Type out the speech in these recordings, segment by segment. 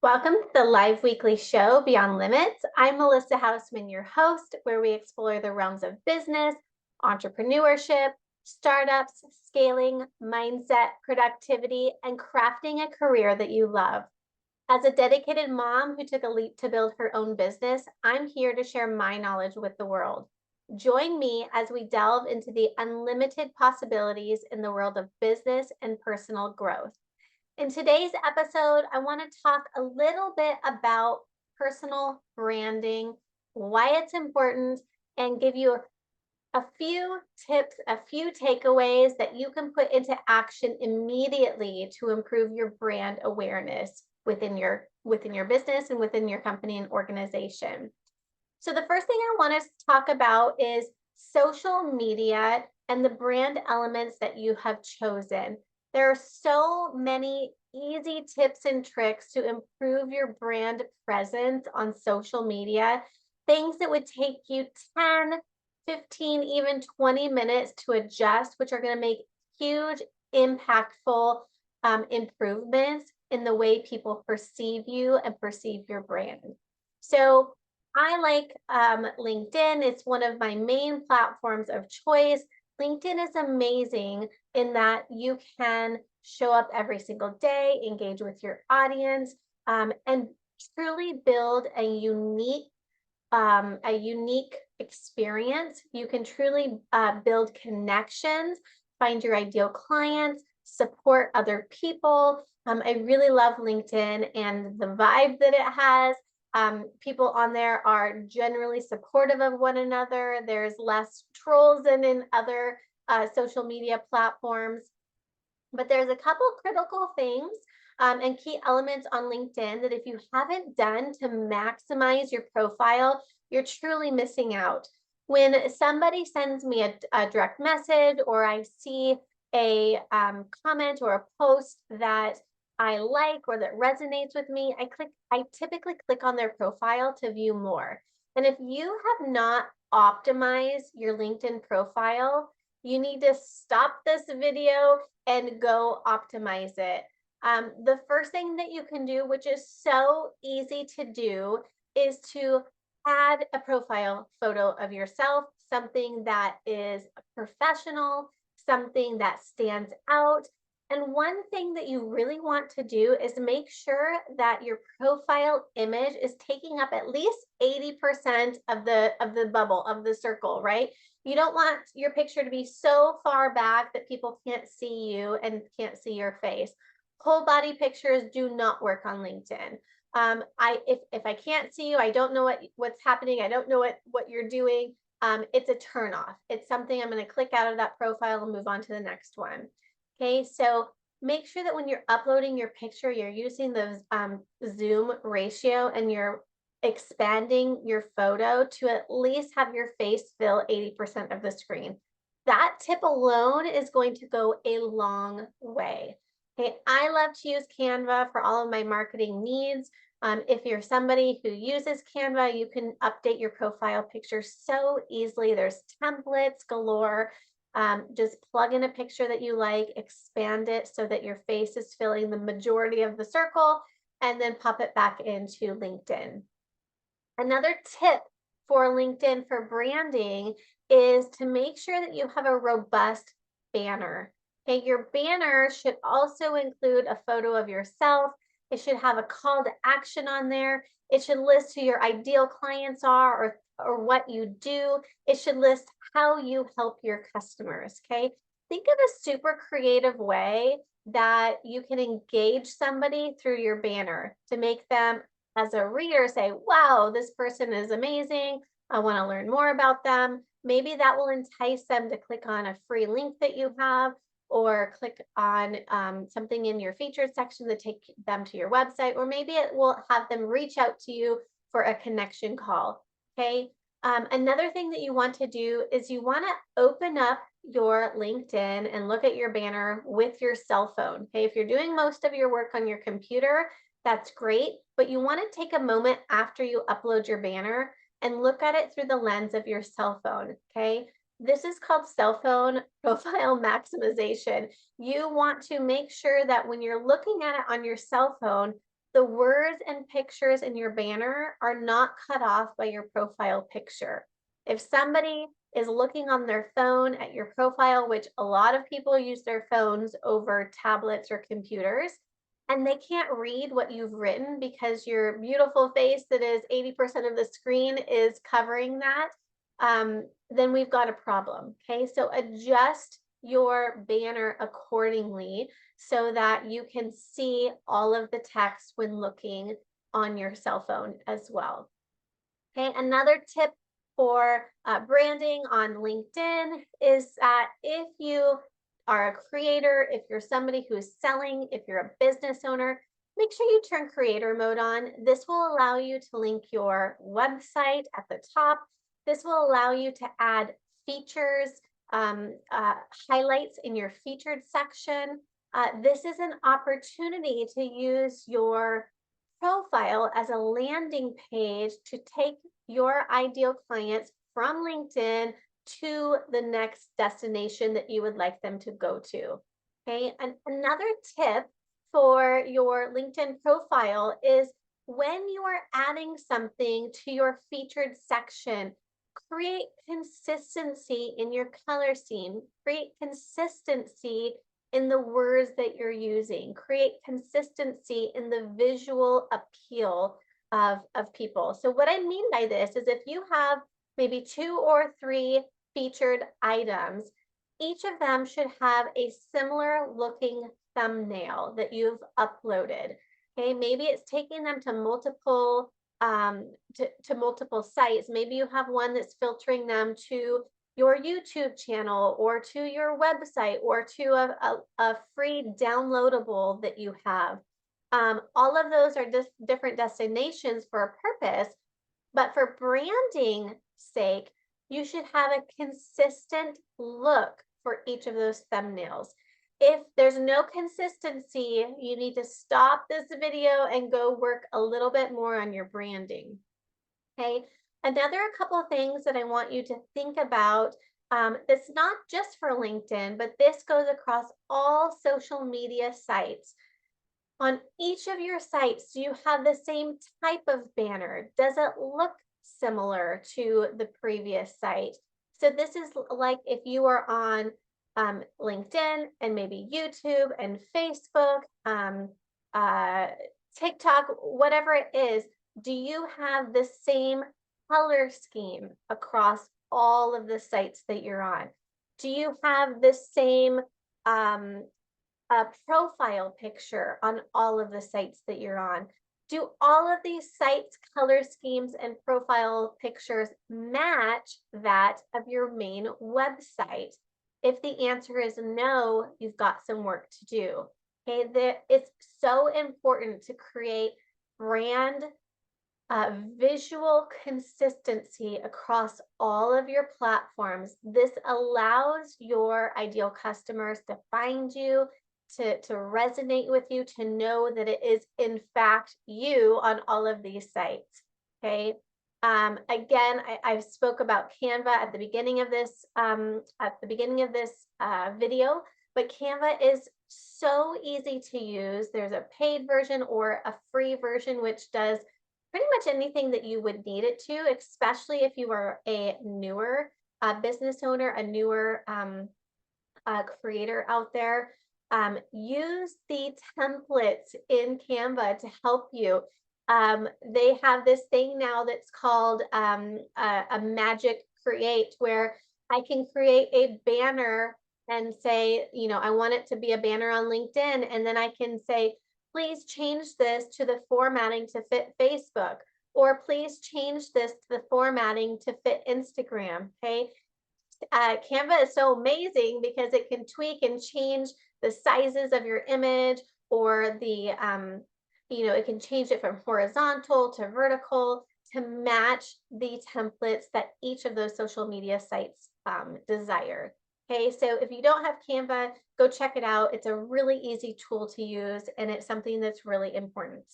Welcome to the live weekly show, Beyond Limits. I'm Melissa Hausmann, your host, where we explore the realms of business, entrepreneurship, startups, scaling, mindset, productivity, and crafting a career that you love. As a dedicated mom who took a leap to build her own business, I'm here to share my knowledge with the world. Join me as we delve into the unlimited possibilities in the world of business and personal growth. In today's episode, I want to talk a little bit about personal branding, why it's important, and give you a few tips, a few takeaways that you can put into action immediately to improve your brand awareness within your business and within your company and organization. So the first thing I want to talk about is social media and the brand elements that you have chosen. There are so many easy tips and tricks to improve your brand presence on social media, things that would take you 10, 15, even 20 minutes to adjust, which are going to make huge, impactful improvements in the way people perceive you and perceive your brand. So I like LinkedIn. It's one of my main platforms of choice. LinkedIn is amazing in that you can show up every single day, engage with your audience, and truly build a unique experience. You can truly build connections, find your ideal clients, support other people. I really love LinkedIn and the vibe that it has. People on there are generally supportive of one another. There's less trolls than in other social media platforms. But there's a couple critical things and key elements on LinkedIn that if you haven't done to maximize your profile, you're truly missing out. When somebody sends me a direct message or I see a comment or a post that I like or that resonates with me, I typically click on their profile to view more. And if you have not optimized your LinkedIn profile, you need to stop this video and go optimize it. The first thing that you can do, which is so easy to do, is to add a profile photo of yourself, something that is professional, something that stands out. And one thing that you really want to do is make sure that your profile image is taking up at least 80% of the bubble, of the circle, right? You don't want your picture to be so far back that people can't see you and can't see your face. Whole body pictures do not work on LinkedIn. If I can't see you, I don't know what's happening, I don't know what you're doing, it's a turn off. It's something I'm going to click out of that profile and move on to the next one. Okay, so make sure that when you're uploading your picture, you're using the zoom ratio and you're expanding your photo to at least have your face fill 80% of the screen. That tip alone is going to go a long way. Okay, I love to use Canva for all of my marketing needs. If you're somebody who uses Canva, you can update your profile picture so easily. There's templates galore. Just plug in a picture that you like, expand it so that your face is filling the majority of the circle, and then pop it back into LinkedIn. Another tip for LinkedIn for branding is to make sure that you have a robust banner. Okay, your banner should also include a photo of yourself. It should have a call to action on there. It should list who your ideal clients are or what you do. It should list how you help your customers, okay? Think of a super creative way that you can engage somebody through your banner to make them, as a reader, say, wow, this person is amazing. I want to learn more about them. Maybe that will entice them to click on a free link that you have or click on something in your featured section to take them to your website, or maybe it will have them reach out to you for a connection call, okay? Another thing that you want to do is you want to open up your LinkedIn and look at your banner with your cell phone, okay? If you're doing most of your work on your computer, that's great, but you want to take a moment after you upload your banner and look at it through the lens of your cell phone, okay? This is called cell phone profile maximization. You want to make sure that when you're looking at it on your cell phone, the words and pictures in your banner are not cut off by your profile picture. If somebody is looking on their phone at your profile, which a lot of people use their phones over tablets or computers, and they can't read what you've written because your beautiful face that is 80% of the screen is covering that, then we've got a problem. Okay, so adjust your banner accordingly so that you can see all of the text when looking on your cell phone as well. Okay, another tip for branding on LinkedIn is that if you are a creator, if you're somebody who is selling, if you're a business owner, make sure you turn creator mode on. This will allow you to link your website at the top. This will allow you to add features, highlights in your featured section. This is an opportunity to use your profile as a landing page to take your ideal clients from LinkedIn to the next destination that you would like them to go to. Okay, and another tip for your LinkedIn profile is when you are adding something to your featured section, create consistency in your color scheme, create consistency in the words that you're using, create consistency in the visual appeal of people. So what I mean by this is if you have maybe 2 or 3 featured items, each of them should have a similar looking thumbnail that you've uploaded. Okay, maybe it's taking them to multiple multiple sites. Maybe you have one that's filtering them to your YouTube channel or to your website or to a free downloadable that you have. All of those are just different destinations for a purpose, but for branding sake, you should have a consistent look for each of those thumbnails. If there's no consistency, you need to stop this video and go work a little bit more on your branding. Okay, another couple of things that I want you to think about, that's not just for LinkedIn, but this goes across all social media sites. On each of your sites, do you have the same type of banner? Does it look similar to the previous site? So this is like if you are on LinkedIn and maybe YouTube and Facebook, TikTok, whatever it is, do you have the same color scheme across all of the sites that you're on? Do you have the same profile picture on all of the sites that you're on? Do all of these sites' color schemes and profile pictures match that of your main website? If the answer is no, you've got some work to do. Okay, it's so important to create brand visual consistency across all of your platforms. This allows your ideal customers to find you, to resonate with you, to know that it is in fact you on all of these sites. Okay. Again, I spoke about Canva at the beginning of this video, but Canva is so easy to use. There's a paid version or a free version, which does pretty much anything that you would need it to, especially if you are a newer business owner, a newer creator out there. Use the templates in Canva to help you. They have this thing now that's called a magic create, where I can create a banner and say, you know, I want it to be a banner on LinkedIn, and then I can say, please change this to the formatting to fit Facebook, or please change this to the formatting to fit Instagram. Okay, Canva is so amazing because it can tweak and change the sizes of your image, or the it can change it from horizontal to vertical to match the templates that each of those social media sites desire. Okay, so if you don't have Canva, go check it out. It's a really easy tool to use, and it's something that's really important.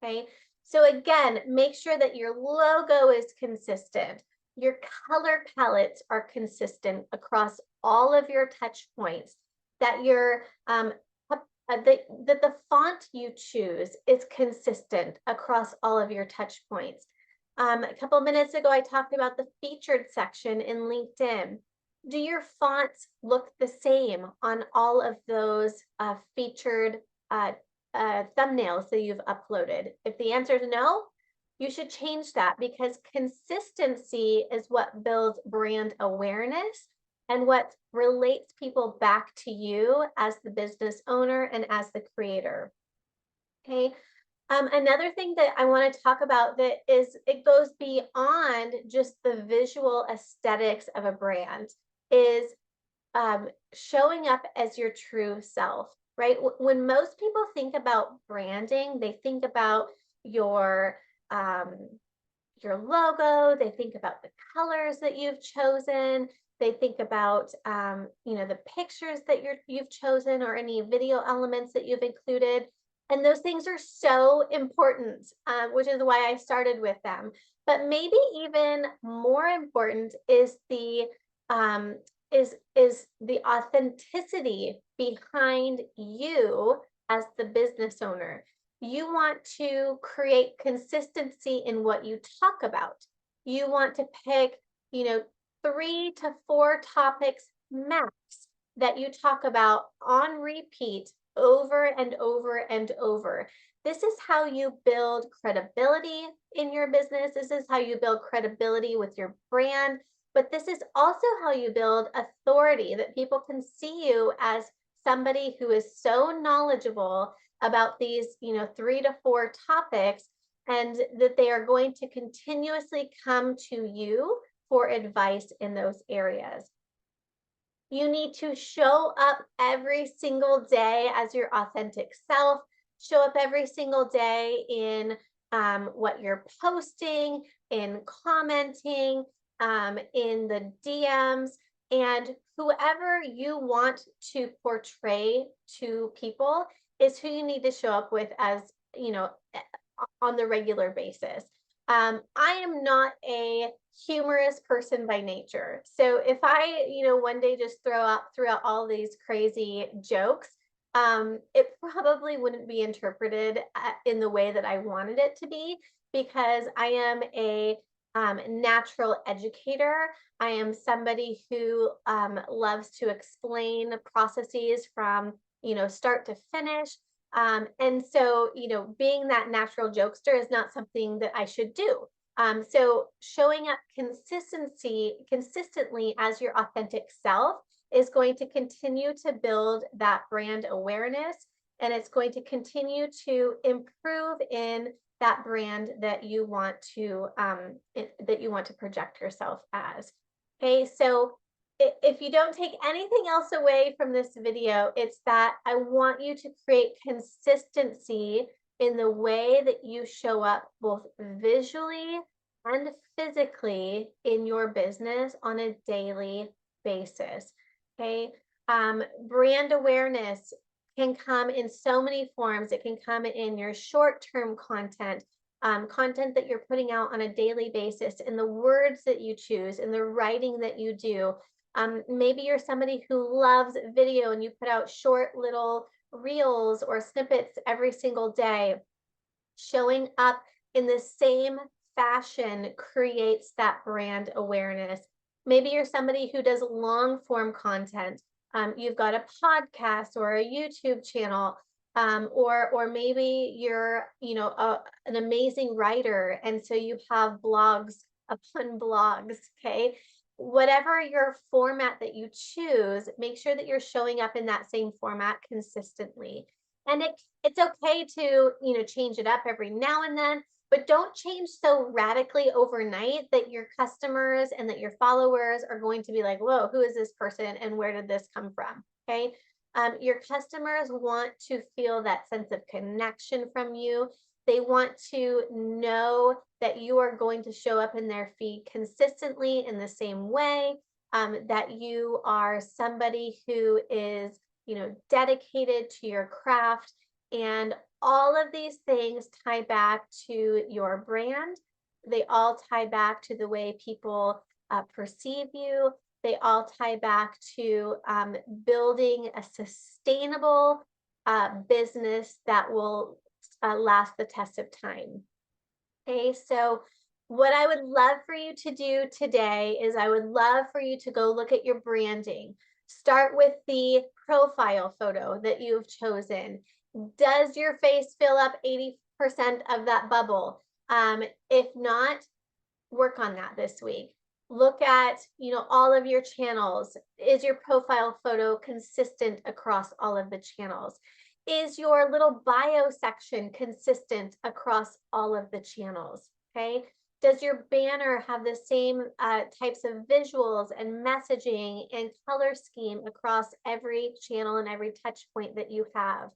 Okay, so again, make sure that your logo is consistent. Your color palettes are consistent across all of your touch points, that your that the font you choose is consistent across all of your touch points. A couple minutes ago, I talked about the featured section in LinkedIn. Do your fonts look the same on all of those featured thumbnails that you've uploaded? If the answer is no, you should change that, because consistency is what builds brand awareness and what relates people back to you as the business owner and as the creator. Okay. Another thing that I want to talk about that is, it goes beyond just the visual aesthetics of a brand, is showing up as your true self, right? When most people think about branding, they think about um, your logo, they think about the colors that you've chosen, they think about the pictures that you've chosen, or any video elements that you've included. And those things are so important, which is why I started with them. But maybe even more important is the authenticity behind you as the business owner. You want to create consistency in what you talk about. You want to pick, 3 to 4 topics max that you talk about on repeat over and over and over. This is how you build credibility in your business. This is how you build credibility with your brand. But this is also how you build authority, that people can see you as somebody who is so knowledgeable about these, 3 to 4 topics, and that they are going to continuously come to you for advice in those areas. You need to show up every single day as your authentic self. Show up every single day in what you're posting, in commenting, in the DMs, and whoever you want to portray to people is who you need to show up with, as on the regular basis. I am not a humorous person by nature. So if I, one day just throw out all these crazy jokes, it probably wouldn't be interpreted in the way that I wanted it to be, because I am a natural educator. I am somebody who loves to explain processes from, start to finish. And so, being that natural jokester is not something that I should do. So showing up consistently as your authentic self is going to continue to build that brand awareness, and it's going to continue to improve in that brand that you want to project yourself as. Okay, so if you don't take anything else away from this video, it's that I want you to create consistency in the way that you show up, both visually and physically, in your business on a daily basis. Okay, brand awareness can come in so many forms. It can come in your short-term content, content that you're putting out on a daily basis, in the words that you choose, in the writing that you do. Maybe you're somebody who loves video and you put out short little reels or snippets every single day. Showing up in the same fashion creates that brand awareness. Maybe you're somebody who does long form content. You've got a podcast or a YouTube channel, or maybe you're, an amazing writer, and so you have blogs upon blogs. Okay, whatever your format that you choose, make sure that you're showing up in that same format consistently. And it's okay to, change it up every now and then, but don't change so radically overnight that your customers and that your followers are going to be like, whoa, who is this person and where did this come from? Okay. Your customers want to feel that sense of connection from you. They want to know that you are going to show up in their feed consistently in the same way, that you are somebody who is, dedicated to your craft. And all of these things tie back to your brand. They all tie back to the way people perceive you. They all tie back to building a sustainable business that will last the test of time. Okay, so what I would love for you to do today is I would love for you to go look at your branding. Start with the profile photo that you've chosen. Does your face fill up 80% of that bubble? If not, work on that this week. Look at, all of your channels. Is your profile photo consistent across all of the channels? Is your little bio section consistent across all of the channels? Okay. Does your banner have the same types of visuals and messaging and color scheme across every channel and every touch point that you have?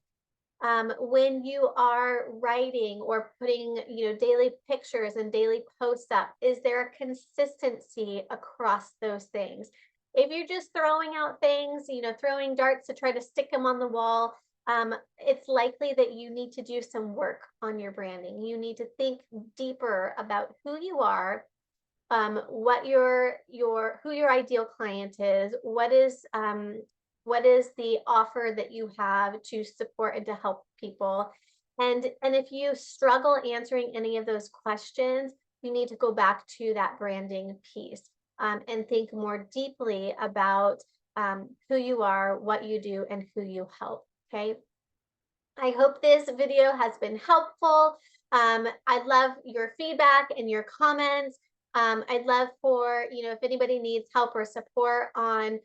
When you are writing or putting, daily pictures and daily posts up, is there a consistency across those things? If you're just throwing out things, throwing darts to try to stick them on the wall, it's likely that you need to do some work on your branding. You need to think deeper about who you are, what who your ideal client is, what is the offer that you have to support and to help people. And if you struggle answering any of those questions, you need to go back to that branding piece, and think more deeply about who you are, what you do, and who you help. Okay. I hope this video has been helpful. I'd love your feedback and your comments. I'd love for, if anybody needs help or support on,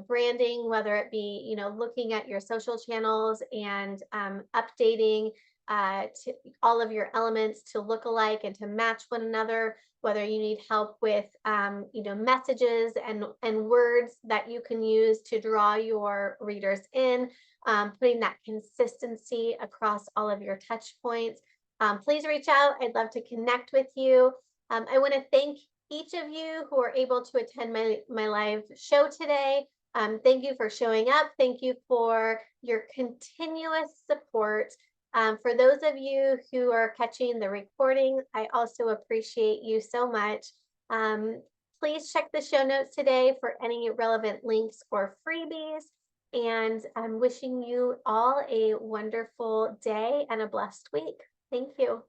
branding, whether it be, looking at your social channels and updating to all of your elements to look alike and to match one another, whether you need help with, messages and words that you can use to draw your readers in, putting that consistency across all of your touch points. Please reach out. I'd love to connect with you. I want to thank each of you who are able to attend my live show today. Thank you for showing up. Thank you for your continuous support. For those of you who are catching the recording, I also appreciate you so much. Please check the show notes today for any relevant links or freebies. And I'm wishing you all a wonderful day and a blessed week. Thank you.